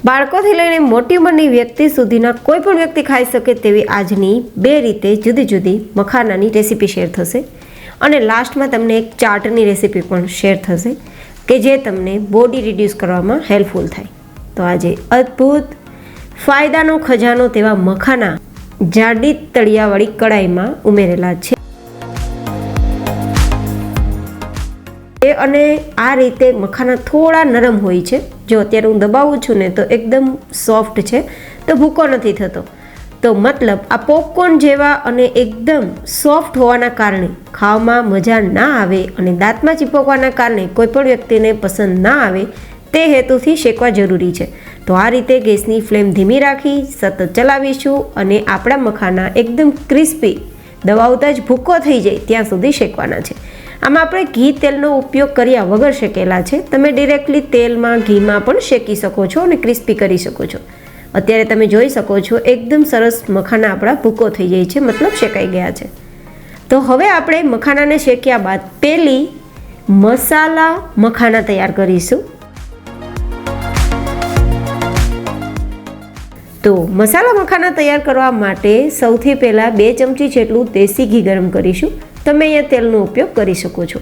બાળકોથી લઈને મોટી ઉંમરની વ્યક્તિ સુધીના કોઈ પણ વ્યક્તિ ખાઈ શકે તેવી આજની 2 રીતે જુદી જુદી મખાનાની રેસીપી શેર થશે અને લાસ્ટમાં તમને એક ચાટની રેસીપી પણ શેર થશે કે જે તમને બોડી રિડ્યુસ કરવામાં હેલ્પફુલ થાય. તો આજે અદ્ભુત ફાયદાનો ખજાનો તેવા મખાના જાડી તળિયાવાળી કડાઈમાં ઉમેરેલા છે અને આ રીતે મખાના થોડા નરમ હોય છે. જો અત્યારે હું દબાવું છું ને તો એકદમ સોફ્ટ છે, તો ભૂકો નથી થતો. તો મતલબ આ પોપકોર્ન જેવા અને એકદમ સોફ્ટ હોવાના કારણે ખાવામાં મજા ના આવે અને દાંતમાં ચીપકવાના કારણે કોઈ પણ વ્યક્તિને પસંદ ના આવે તે હેતુથી શેકવા જરૂરી છે. તો આ રીતે ગેસની ફ્લેમ ધીમી રાખી સતત ચલાવીશું અને આપણા મખાના એકદમ ક્રિસ્પી દબાવતા જ ભૂકો થઈ જાય ત્યાં સુધી શેકવાના છે. આમાં આપણે ઘી તેલનો ઉપયોગ કર્યા વગર શેકેલા છે. તમે ડિરેક્ટલી તેલમાં ઘીમાં પણ શેકી શકો છો અને ક્રિસ્પી કરી શકો છો. અત્યારે તમે જોઈ શકો છો એકદમ સરસ મખાના આપણા ભૂકો થઈ જાય છે, મતલબ શેકાઈ ગયા છે. તો હવે આપણે મખાનાને શેક્યા બાદ પહેલી મસાલા મખાના તૈયાર કરીશું. તો મસાલા મખાના તૈયાર કરવા માટે સૌથી પહેલાં 2 ચમચી જેટલું દેશી ઘી ગરમ કરીશું. તમે અહીંયા તેલનો ઉપયોગ કરી શકો છો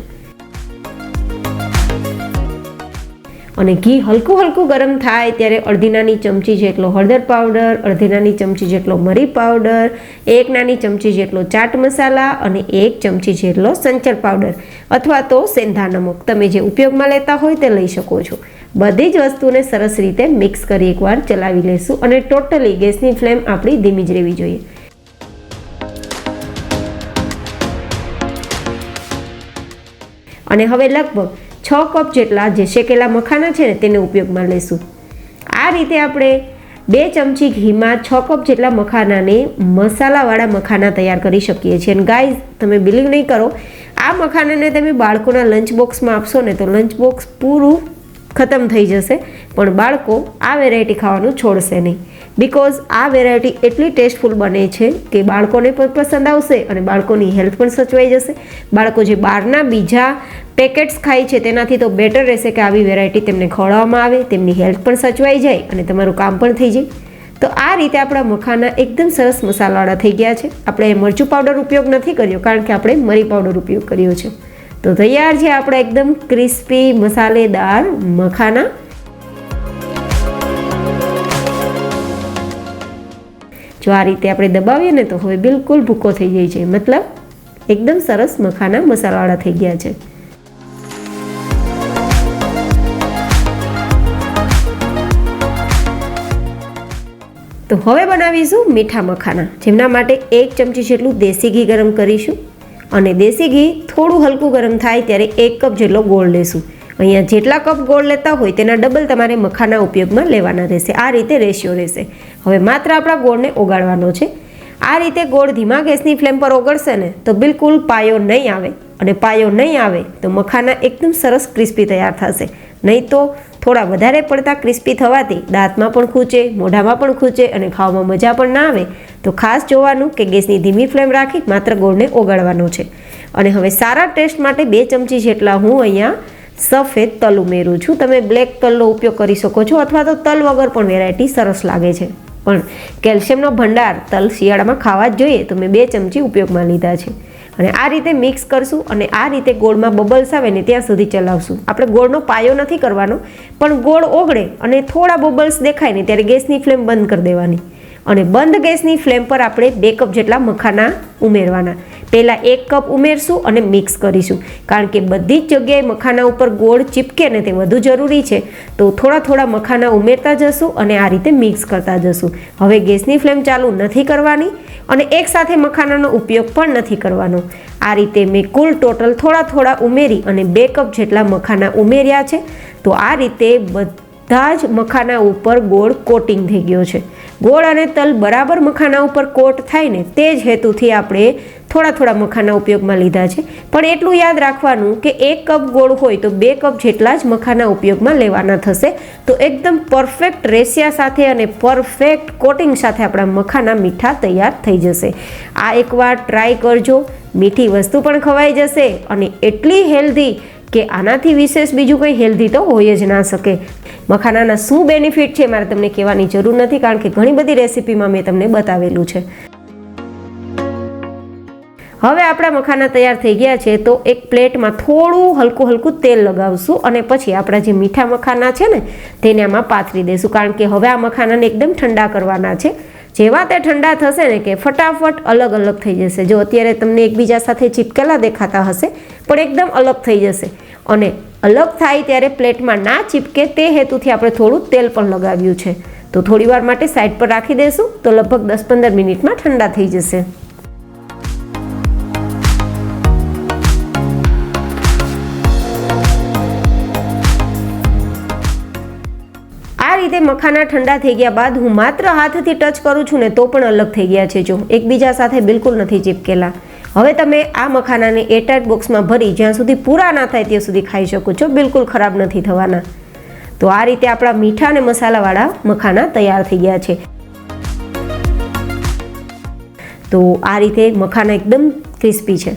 અને ઘી હલકું હલકું ગરમ થાય ત્યારે અડધી નાની ચમચી જેટલો હળદર પાવડર, અડધી નાની ચમચી જેટલો મરી પાવડર, 1 નાની ચમચી જેટલો ચાટ મસાલા અને 1 ચમચી જેટલો સંચર પાવડર અથવા તો સેંધા નમક તમે જે ઉપયોગમાં લેતા હોય તે લઈ શકો છો. બધી જ વસ્તુને સરસ રીતે મિક્સ કરી એકવાર ચલાવી લેશું અને ટોટલી ગેસની ફ્લેમ આપણી ધીમી જ રહેવી જોઈએ. અને હવે લગભગ 6 કપ જેટલા જે શેકેલા મખાના છે ને તેને ઉપયોગમાં લેશું. આ રીતે આપણે 2 ચમચી ઘીમાં 6 કપ જેટલા મખાનાને મસાલાવાળા મખાના તૈયાર કરી શકીએ છીએ. અને ગાઈઝ, તમે બિલીવ નહીં કરો, આ મખાનાને તમે બાળકોના લંચ બોક્સમાં આપશો ને તો લંચ બોક્સ પૂરું ખતમ થઈ જશે, પણ બાળકો આ વેરાયટી ખાવાનું છોડશે નહીં. બિકોઝ આ વેરાયટી એટલી ટેસ્ટફુલ બને છે કે બાળકોને પણ પસંદ આવશે અને બાળકોની હેલ્થ પણ સચવાઈ જશે. બાળકો જે બહારના બીજા પેકેટ્સ ખાય છે તેનાથી તો બેટર રહેશે કે આવી વેરાયટી તેમને ખવડાવવામાં આવે, તેમની હેલ્થ પણ સચવાઈ જાય અને તમારું કામ પણ થઈ જાય. તો આ રીતે આપણા મખાના એકદમ સરસ મસાલાવાળા થઈ ગયા છે. આપણે મરચું પાવડર ઉપયોગ નથી કર્યો કારણ કે આપણે મરી પાવડર ઉપયોગ કર્યો છે. તો તૈયાર છે આપણા એકદમ ક્રિસ્પી મસાલેદાર મખાના. જો આ રીતે આપણે દબાવીએ ને તો હવે બિલકુલ ભૂકો થઈ જાય છે, મતલબ એકદમ સરસ મખાના મસાલાવાળા થઈ ગયા છે. તો હવે બનાવીશું મીઠા મખાના, જેમના માટે 1 ચમચી જેટલું દેશી ઘી ગરમ કરીશું અને દેશી ઘી થોડું હલકું ગરમ થાય ત્યારે 1 કપ જેટલો ગોળ લેશું. અહીંયા જેટલા કપ ગોળ લેતા હોય તેના ડબલ તમારે મખાના ઉપયોગમાં લેવાના રહેશે. આ રીતે રેશિયો રહેશે. હવે માત્ર આપણા ગોળને ઓગાળવાનો છે. આ રીતે ગોળ ધીમા ગેસની ફ્લેમ પર ઓગળશે ને તો બિલકુલ પાયો નહીં આવે, અને પાયો નહીં આવે તો મખાના એકદમ સરસ ક્રિસ્પી તૈયાર થશે. નહીં તો થોડા વધારે પડતા ક્રિસ્પી થવાથી દાંતમાં પણ ખૂંચે, મોઢામાં પણ ખૂંચે અને ખાવામાં મજા પણ ના આવે. તો ખાસ જોવાનું કે ગેસની ધીમી ફ્લેમ રાખી માત્ર ગોળને ઓગાળવાનો છે. અને હવે સારા ટેસ્ટ માટે 2 ચમચી જેટલા હું અહીંયા સફેદ તલ ઉમેરું છું. તમે બ્લેક તલનો ઉપયોગ કરી શકો છો અથવા તો તલ વગર પણ વેરાયટી સરસ લાગે છે. પણ કેલ્શિયમનો ભંડાર તલ શિયાળામાં ખાવા જ જોઈએ, તો મેં 2 ચમચી ઉપયોગમાં લીધા છે. અને આ રીતે મિક્સ કરશું અને આ રીતે ગોળમાં બબલ્સ આવે ને ત્યાં સુધી ચલાવશું. આપણે ગોળનો પાયો નથી કરવાનો, પણ ગોળ ઓગળે અને થોડા બબલ્સ દેખાય ને ત્યારે ગેસની ફ્લેમ બંધ કરી દેવાની અને બંધ ગેસની ફ્લેમ પર આપણે 2 કપ જેટલા મખાના ઉમેરવાના. પહેલાં 1 કપ ઉમેરશું અને મિક્સ કરીશું, કારણ કે બધી જ જગ્યાએ મખાના ઉપર ગોળ ચીપકે ને તે વધુ જરૂરી છે. તો થોડા થોડા મખાના ઉમેરતા જશું અને આ રીતે મિક્સ કરતા જશું. હવે ગેસની ફ્લેમ ચાલુ નથી કરવાની અને એકસાથે મખાનાનો ઉપયોગ પણ નથી કરવાનો. આ રીતે મેં કુલ ટોટલ થોડા થોડા ઉમેરી અને 2 કપ જેટલા મખાના ઉમેર્યા છે. તો આ રીતે બધા જ મખાના ઉપર ગોળ કોટિંગ થઈ ગયો છે. ગોળ અને તલ બરાબર મખાના ઉપર કોટ થાય ને તે જ હેતુથી આપણે થોડા થોડા મખાના ઉપયોગમાં લીધા છે. પણ એટલું યાદ રાખવાનું કે 1 કપ ગોળ હોય તો 2 કપ જેટલા જ મખાના ઉપયોગમાં લેવાના થશે. તો એકદમ પરફેક્ટ રેશિયા સાથે અને પરફેક્ટ કોટિંગ સાથે આપણા મખાના મીઠા તૈયાર થઈ જશે. આ એકવાર ટ્રાય કરજો. મીઠી વસ્તુ પણ ખવાઈ જશે અને એટલી હેલ્ધી કે આનાથી વિશેષ બીજું કંઈ હેલ્ધી તો હોય જ ના શકે. મખાનાના શું બેનિફિટ છે મારે તમને કહેવાની જરૂર નથી, કારણ કે ઘણી બધી રેસીપીમાં મેં તમને બતાવેલું છે. હવે આપણા મખાના તૈયાર થઈ ગયા છે, તો એક પ્લેટમાં થોડું હલકું તેલ લગાવશું અને પછી આપણા જે મીઠા મખાના છે ને તેને આમાં પાથરી દઈશું, કારણ કે હવે આ મખાનાને એકદમ ઠંડા કરવાના છે. જેવા તે ઠંડા થશે ને કે ફટાફટ અલગ અલગ થઈ જશે. જો અત્યારે તમને એકબીજા સાથે ચીપકેલા દેખાતા હશે, પણ એકદમ અલગ થઈ જશે. અને અલગ થાય ત્યારે પ્લેટમાં ના ચીપકે તે હેતુથી આપણે થોડું તેલ પણ લગાવ્યું છે. તો થોડી વાર માટે સાઈડ પર રાખી દઈશું, તો લગભગ 10-15 મિનિટમાં ઠંડા થઈ જશે. આ રીતે મખાના ઠંડા થઈ ગયા બાદ હું માત્ર હાથથી ટચ કરું છું ને તો પણ અલગ થઈ ગયા છે. જો એકબીજા સાથે બિલકુલ નથી ચીપકેલા. હવે તમે આ મખાનાને એરટાઇટ બોક્સમાં ભરી જ્યાં સુધી પૂરા ના થાય ત્યાં સુધી ખાઈ શકો છો, બિલકુલ ખરાબ નથી થવાના. તો આ રીતે આપણા મીઠા અને મસાલાવાળા મખાના તૈયાર થઈ ગયા છે. તો આ રીતે મખાના એકદમ ક્રિસ્પી છે.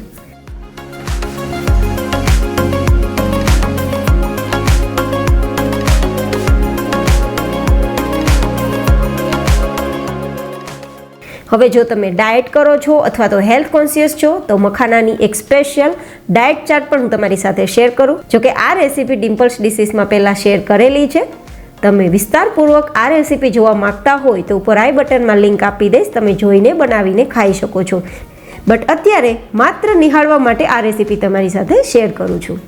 હવે જો તમે ડાયટ કરો છો અથવા તો હેલ્થ કોન્શિયસ છો તો મખાનાની એક સ્પેશિયલ ડાયટ ચાર્ટ પણ હું તમારી સાથે શેર કરું. જોકે આ રેસીપી ડિમ્પલ્સ ડિશીસમાં પહેલાં શેર કરેલી છે. તમે વિસ્તારપૂર્વક આ રેસીપી જોવા માંગતા હોય તો ઉપર આઈ બટનમાં લિંક આપી દઈશ, તમે જોઈને બનાવીને ખાઈ શકો છો. બટ અત્યારે માત્ર નિહાળવા માટે આ રેસીપી તમારી સાથે શેર કરું છું.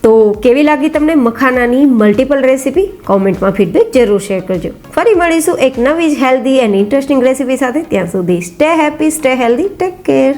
તો કેવી લાગી તમને મખાનાની મલ્ટિપલ રેસીપી? કોમેન્ટમાં ફીડબેક જરૂર શેર કરજો. ફરી મળીશું એક નવી જ હેલ્ધી એન્ડ ઇન્ટરેસ્ટિંગ રેસીપી સાથે. ત્યાં સુધી stay happy, stay healthy, take care.